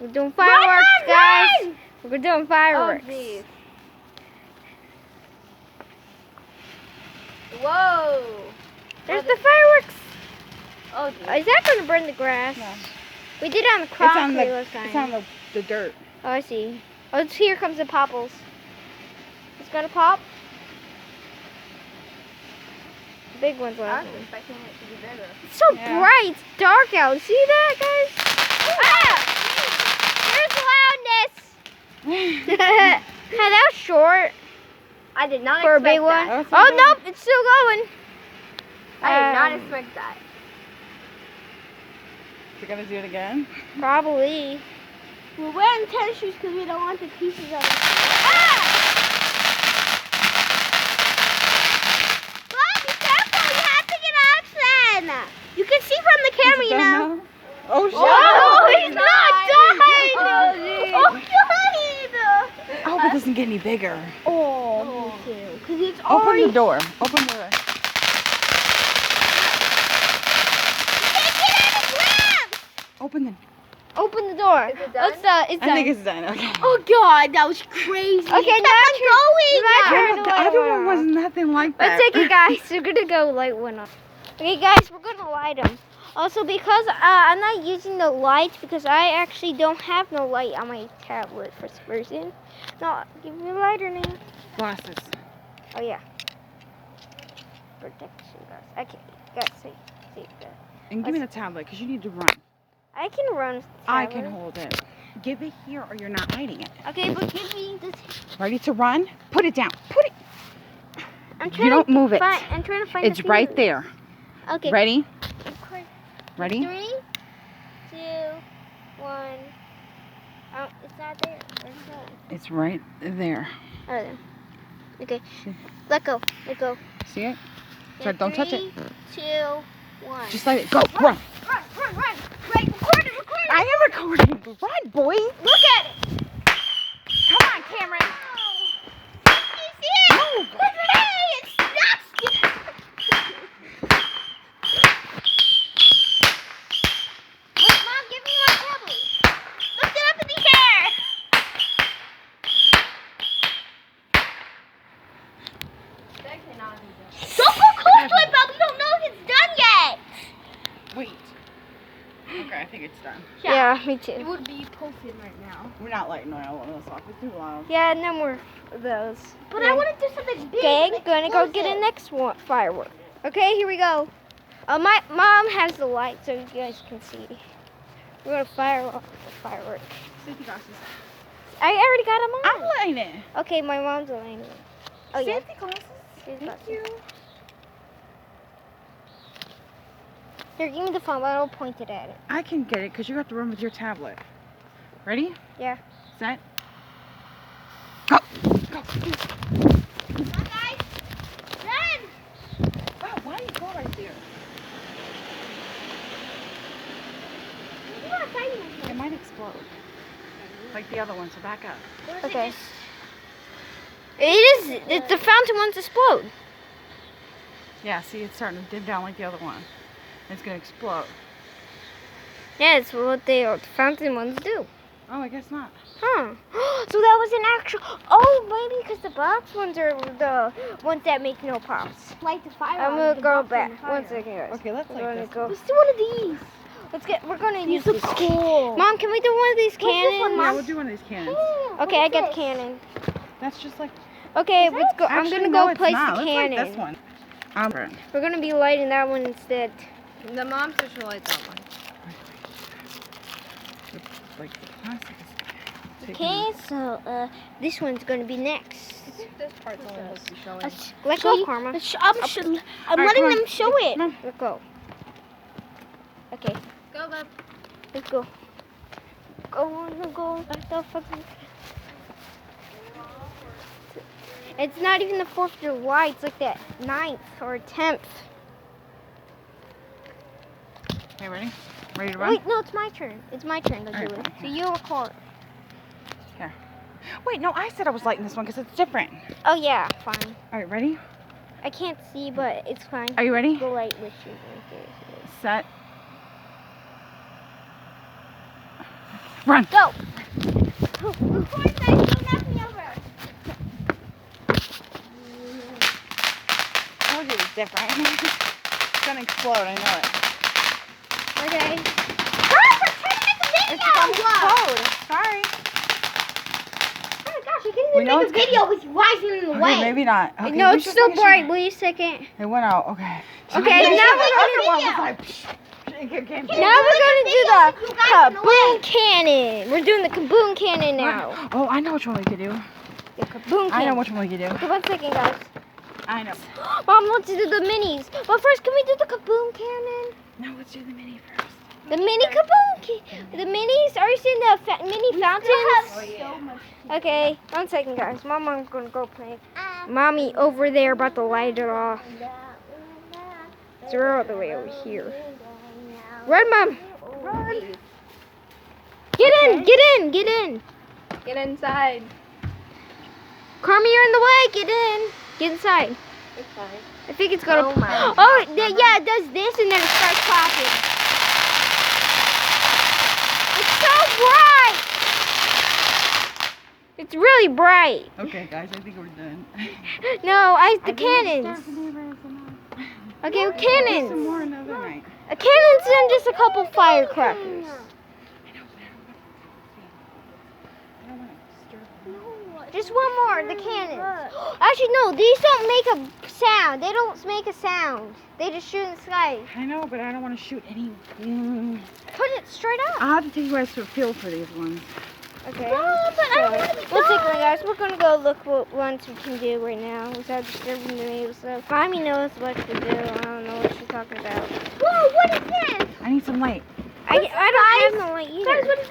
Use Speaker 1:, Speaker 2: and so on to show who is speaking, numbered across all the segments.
Speaker 1: We're doing fireworks, guys.
Speaker 2: Run!
Speaker 1: We're doing fireworks.
Speaker 2: Oh, jeez. Whoa.
Speaker 1: There's the fireworks.
Speaker 2: Oh, geez.
Speaker 1: Is that going to burn the grass?
Speaker 3: No.
Speaker 1: We did it on the crockery last time.
Speaker 3: It's on the dirt.
Speaker 1: Oh, I see. Oh, here comes the popples. It's gonna pop. The big one's
Speaker 2: I
Speaker 1: left.
Speaker 2: was expecting it to be bigger.
Speaker 1: It's so
Speaker 3: Yeah.
Speaker 1: bright. It's dark out. See that, guys? Ah! There's loudness. Hey, that was short
Speaker 2: I did not
Speaker 1: for a
Speaker 2: expect
Speaker 1: big one.
Speaker 2: that.
Speaker 3: That was
Speaker 1: Oh,
Speaker 3: so
Speaker 1: nope. It's still going.
Speaker 2: I did not
Speaker 1: Um,
Speaker 2: expect that.
Speaker 3: You're gonna do it again?
Speaker 1: Probably.
Speaker 2: We're wearing tennis shoes because we don't want the pieces of it.
Speaker 1: Ah!
Speaker 2: Mom, be careful. You have to get action. You can see from the camera,
Speaker 3: Is it
Speaker 2: you
Speaker 3: done
Speaker 2: know.
Speaker 3: now? Oh, shit.
Speaker 1: Oh, he's not done.
Speaker 2: Oh, geez.
Speaker 3: I hope it doesn't get any bigger.
Speaker 2: Oh, me too. Because it's
Speaker 3: Open
Speaker 2: already...
Speaker 3: the door. Open the door. Open the.
Speaker 1: Open the door.
Speaker 2: Is it done?
Speaker 1: It's done.
Speaker 3: I think it's done. Okay.
Speaker 2: Oh, God. That was crazy.
Speaker 1: Okay,
Speaker 2: Kept
Speaker 1: now
Speaker 2: on going.
Speaker 1: my turn.
Speaker 3: The other one was nothing like that.
Speaker 1: Let's take it, guys. We're gonna go light one up. Okay, guys, we're gonna light them. Also, because I'm not using the light because I actually don't have no light on my tablet for some reason. No, give me a lighter now.
Speaker 3: Glasses.
Speaker 1: Oh yeah. Protection, guys. Okay, guys, see that.
Speaker 3: And give me the tablet because you need to run.
Speaker 1: I can run. With the
Speaker 3: I
Speaker 1: tablet.
Speaker 3: can hold it. Give it here or you're not lighting it.
Speaker 1: Okay, but give me this.
Speaker 3: Ready to run? Put it down. Put it.
Speaker 1: I'm
Speaker 3: You don't move it.
Speaker 1: I'm trying to find.
Speaker 3: It's
Speaker 1: the
Speaker 3: right
Speaker 1: fuse.
Speaker 3: there.
Speaker 1: Okay.
Speaker 3: Ready?
Speaker 1: Okay.
Speaker 3: Ready?
Speaker 1: 3, 2, 1. Oh, it's not there. Where's it going?
Speaker 3: It's right there.
Speaker 1: Oh, there. Okay. Let go. Let go.
Speaker 3: See it?
Speaker 1: Okay,
Speaker 3: Sorry, don't touch it.
Speaker 1: 3, 2, 1.
Speaker 3: Just let it go. Run.
Speaker 1: Run. Right, record it.
Speaker 3: I am recording. Run, boy.
Speaker 1: Look at it.
Speaker 3: Come on, Cameron.
Speaker 1: You see it?
Speaker 3: Move.
Speaker 1: Look at it. It's nuts. Mom, give me my tablet. Lift it up in the air. Don't go close to it, Bob. We don't know if it's done yet.
Speaker 3: Wait. Okay, I think it's done.
Speaker 1: Yeah, me
Speaker 2: It
Speaker 1: too.
Speaker 2: would be posted right now.
Speaker 3: We're not lighting all of those off. It's too loud.
Speaker 1: Yeah, no more of those.
Speaker 2: But I want to do something big.
Speaker 1: Okay,
Speaker 2: and
Speaker 1: gonna go get a
Speaker 2: explosive.
Speaker 1: next one firework. Okay, here we go. My mom has the light so you guys can see. We're gonna fire off the firework.
Speaker 3: Safety glasses.
Speaker 1: I already got them on.
Speaker 3: I'm lighting it.
Speaker 1: Okay, my mom's lighting it. Oh yeah.
Speaker 3: Safety glasses.
Speaker 1: Here's
Speaker 3: Thank
Speaker 1: glasses.
Speaker 3: you.
Speaker 1: Here, give me the phone. I will point it at it.
Speaker 3: I can get it because you have to run with your tablet. Ready?
Speaker 1: Yeah.
Speaker 3: Set. Go. Go.
Speaker 2: Come on, guys. Run.
Speaker 3: Wow, why do you go right there?
Speaker 2: You are fighting us.
Speaker 3: It might explode. Like the other one, so back up.
Speaker 2: Or is
Speaker 1: Okay.
Speaker 2: it just-
Speaker 1: The fountain ones explode.
Speaker 3: Yeah, see, it's starting to dim down like the other one. It's going to explode.
Speaker 1: Yeah, it's what the fountain ones do.
Speaker 3: Oh, I guess not.
Speaker 1: Huh. So that was an actual. Oh, maybe because the box ones are the ones that make no pops.
Speaker 2: Light the fire.
Speaker 1: I'm
Speaker 2: on
Speaker 1: gonna
Speaker 2: the
Speaker 1: go
Speaker 2: box
Speaker 1: back.
Speaker 2: on fire.
Speaker 1: One second, guys.
Speaker 3: Okay, let's
Speaker 1: We're
Speaker 3: like
Speaker 1: gonna
Speaker 3: this.
Speaker 1: go.
Speaker 2: Let's do one of these.
Speaker 1: We're gonna use
Speaker 2: These look
Speaker 1: this.
Speaker 2: cool.
Speaker 1: Mom, can we do one of these
Speaker 2: What's this one,
Speaker 1: cannons?
Speaker 3: Yeah, we'll do one of these cannons.
Speaker 1: Okay, I got the cannon.
Speaker 3: That's just like.
Speaker 1: Okay,
Speaker 2: Is
Speaker 1: let's go. I'm
Speaker 3: Actually,
Speaker 1: gonna
Speaker 3: no,
Speaker 1: go
Speaker 3: it's
Speaker 1: place
Speaker 3: not.
Speaker 1: the
Speaker 3: Let's
Speaker 1: cannon.
Speaker 3: like this one.
Speaker 1: We're gonna be lighting that one instead.
Speaker 2: The mom says she'll light that one.
Speaker 3: Like the plastic is taking-
Speaker 1: Okay, so this one's gonna be next.
Speaker 2: I think this part's only supposed to be showing.
Speaker 1: Let go, Karma.
Speaker 2: I'm
Speaker 3: Alright,
Speaker 2: letting
Speaker 3: come on.
Speaker 2: them show it.
Speaker 3: Come on.
Speaker 1: Let go. Okay,
Speaker 2: Go, Bob.
Speaker 1: let's go. Go. Let the fucking. It's not even the 4th of July. It's like the 9th or 10th.
Speaker 3: Okay, ready? Ready to run?
Speaker 1: Wait, no, it's my turn. It's my turn to do
Speaker 3: Alright,
Speaker 1: it.
Speaker 3: okay.
Speaker 1: So you record.
Speaker 3: Wait, no, I said I was lighting this one because it's different.
Speaker 1: Oh yeah, fine.
Speaker 3: All right, ready?
Speaker 1: I can't see, but it's fine.
Speaker 3: Are you ready?
Speaker 1: Go light with you right there.
Speaker 3: Set. Run.
Speaker 1: Go.
Speaker 2: Of course, guys, don't knock me over.
Speaker 3: Told you it's different. It's gonna explode, I know it.
Speaker 1: Okay.
Speaker 2: Stop pretending it's a video.
Speaker 3: It's gonna explode. Sorry.
Speaker 2: Oh my gosh, you can't
Speaker 3: We
Speaker 2: even
Speaker 3: know
Speaker 2: make a
Speaker 3: it's good.
Speaker 2: video with you rising in the
Speaker 3: Okay,
Speaker 2: way.
Speaker 3: maybe not. Okay,
Speaker 1: no,
Speaker 3: we
Speaker 1: it's
Speaker 3: should
Speaker 1: still
Speaker 3: finish
Speaker 1: bright.
Speaker 3: it.
Speaker 1: Wait a second.
Speaker 3: It went out. Okay.
Speaker 1: Okay,
Speaker 2: There's
Speaker 1: now
Speaker 2: no
Speaker 1: we're
Speaker 2: way
Speaker 3: One
Speaker 2: to
Speaker 3: was
Speaker 2: make a
Speaker 3: like,
Speaker 2: video.
Speaker 1: Now we're gonna do
Speaker 2: video with you
Speaker 1: the
Speaker 2: guys in the
Speaker 1: kaboom
Speaker 2: way.
Speaker 1: cannon. We're doing the kaboom cannon now.
Speaker 3: Oh, I know which one we could do.
Speaker 1: The kaboom cannon.
Speaker 3: I know which one we could do.
Speaker 1: Okay, 1 second, guys.
Speaker 3: I know.
Speaker 1: Mom wants to do the minis. But first, can we do the kaboom cannon?
Speaker 3: No, let's do the mini first.
Speaker 1: The mini kaboom The minis? Are you seeing the mini fountains?
Speaker 2: So much.
Speaker 1: Okay, 1 second, guys. Mama's gonna go play. Mommy over there about to light it off. So we're all the way over here. Run, Mom.
Speaker 2: Run.
Speaker 1: Get in, get in, get in.
Speaker 2: Get inside.
Speaker 1: Carmi, you're in the way. Get in. Get inside.
Speaker 2: It's fine.
Speaker 1: I think it's gonna.
Speaker 2: Oh my
Speaker 1: Oh, yeah, it does this and then it starts popping. It's so bright. It's really bright.
Speaker 3: Okay, guys, I think we're done.
Speaker 1: No, the cannons. Okay,
Speaker 3: Some
Speaker 1: cannons.
Speaker 3: more another night.
Speaker 1: A cannon's and just a couple firecrackers.
Speaker 3: I don't want to disturb them.
Speaker 1: Just one more, the cannons. Actually, no, these don't make a sound. They don't make a sound. They just shoot in the sky.
Speaker 3: I know, but I don't want to shoot any.
Speaker 1: Put it straight up.
Speaker 3: I'll have to take you guys to a field for these ones.
Speaker 1: Okay.
Speaker 2: No, but I don't want to be
Speaker 1: 1 second, guys. We're gonna go look what ones we can do right now without disturbing the neighbors. So, Mommy knows what to do. I don't know what she's talking about.
Speaker 2: Whoa, what is this?
Speaker 3: I need some light.
Speaker 1: I don't have no light either.
Speaker 2: Guys, what is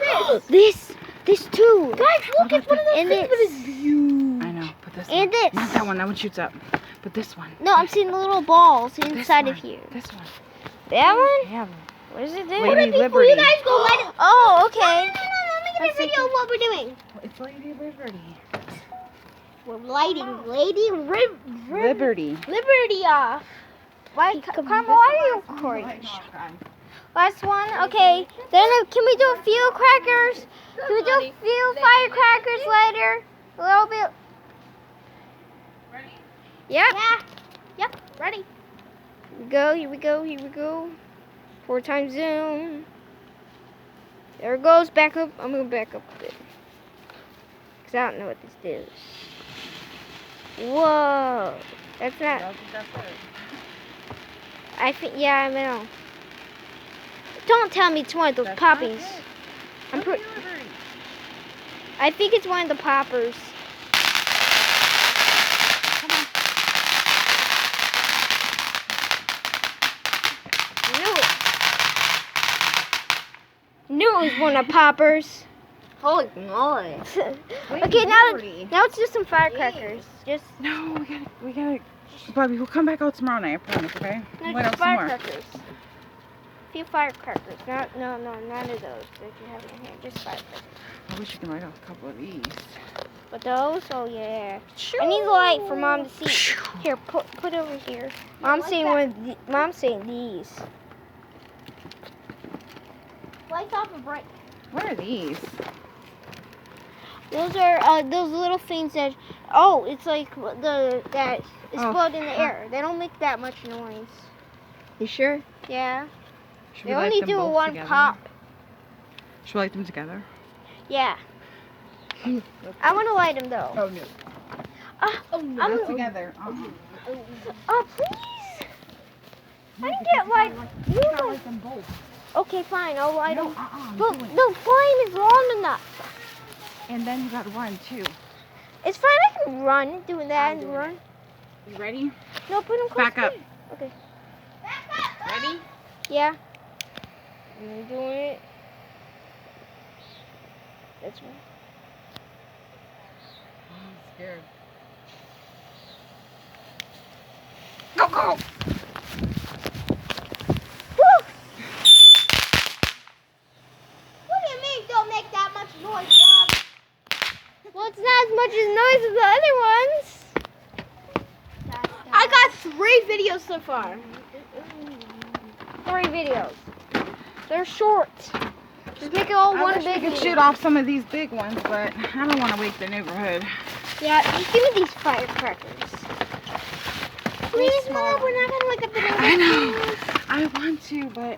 Speaker 2: this?
Speaker 1: This too.
Speaker 2: Guys, look, it's one of those
Speaker 1: And
Speaker 2: things, but it's
Speaker 3: I know, but this
Speaker 1: And
Speaker 3: one.
Speaker 1: this.
Speaker 3: Not that one. That one shoots up. But this one.
Speaker 1: No, I'm seeing the little balls
Speaker 3: This
Speaker 1: inside
Speaker 3: one.
Speaker 1: of here.
Speaker 3: This one.
Speaker 1: That one?
Speaker 3: Yeah.
Speaker 1: What does it do?
Speaker 3: Lady
Speaker 2: before
Speaker 3: Liberty.
Speaker 2: you guys go light it.
Speaker 1: Oh, okay.
Speaker 2: No, let me get a video of what we're doing.
Speaker 3: It's Lady Liberty.
Speaker 2: We're lighting Lady
Speaker 3: Liberty.
Speaker 2: Liberty off.
Speaker 1: Why, Carmel, why are you recording? Last one, okay. Then can we do a few crackers? Can we do a few firecrackers later? A little bit.
Speaker 3: Ready?
Speaker 1: Yep.
Speaker 2: Yeah. Yep. Ready.
Speaker 1: Here we go, here we go, here we go. 4 times zoom. There it goes, back up. I'm gonna back up a bit. Cause I don't know what this does. Whoa. That's not, I think, yeah, I know. Don't tell me it's one of those poppies. I'm pretty. I think it's one of the poppers. Knew it was one of poppers.
Speaker 2: Holy moly.
Speaker 1: Okay, now it's just some firecrackers. Just
Speaker 3: No, we gotta. Bobby, we'll come back out tomorrow night. I promise. Okay.
Speaker 1: no,
Speaker 3: What
Speaker 1: just
Speaker 3: else? Some more.
Speaker 1: firecrackers. A few firecrackers. No, none of those that you have in here. Just firecrackers.
Speaker 3: I wish you could light off a couple of these.
Speaker 1: But those, oh yeah. I need the light for Mom to see. Here, put over here. Mom's saying Mom's saying these.
Speaker 2: Lights off and bright.
Speaker 3: What are these?
Speaker 1: Those are those little things that. Oh, it's like that explode in the air. They don't make that much noise.
Speaker 3: You sure?
Speaker 1: Yeah.
Speaker 3: Should
Speaker 1: They
Speaker 3: we light
Speaker 1: only
Speaker 3: them
Speaker 1: do
Speaker 3: both
Speaker 1: one
Speaker 3: together?
Speaker 1: pop.
Speaker 3: Should we light them together?
Speaker 1: Yeah. I want to light them though.
Speaker 3: Oh no.
Speaker 1: I'm,
Speaker 3: together.
Speaker 1: oh please. I didn't get light. You guys.
Speaker 3: light them both.
Speaker 1: Okay, fine. I'll light them.
Speaker 3: I'm
Speaker 1: But
Speaker 3: doing it.
Speaker 1: the flame is long enough.
Speaker 3: And then you got one too.
Speaker 1: It's fine. I can run doing that and run.
Speaker 3: You ready?
Speaker 1: No, put them close.
Speaker 3: Back up.
Speaker 1: to me. Okay.
Speaker 3: Ready?
Speaker 1: Yeah. I'm doing it. That's one.
Speaker 3: I'm scared. Go, go!
Speaker 1: Woo!
Speaker 2: What do you mean don't make that much noise, Bob?
Speaker 1: Well, it's not as much as noise as the other ones.
Speaker 2: I got 3 videos so far.
Speaker 1: 3 videos. They're short. Just make it all
Speaker 3: I
Speaker 1: one
Speaker 3: wish we
Speaker 1: big.
Speaker 3: could shoot off some of these big ones, but I don't want to wake the neighborhood.
Speaker 1: Yeah, just give me these firecrackers.
Speaker 2: Please,
Speaker 1: small
Speaker 2: Mom, we're not gonna wake up the neighbors.
Speaker 3: I know. I want to, but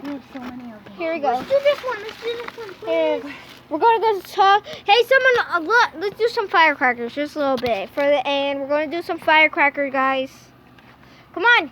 Speaker 3: we have so many of them.
Speaker 1: Here we go.
Speaker 2: Let's do this one. Let's do this one,
Speaker 1: Here.
Speaker 2: please.
Speaker 1: We're gonna go talk. Hey, someone, look, let's do some firecrackers, just a little bit and we're gonna do some firecrackers, guys. Come on.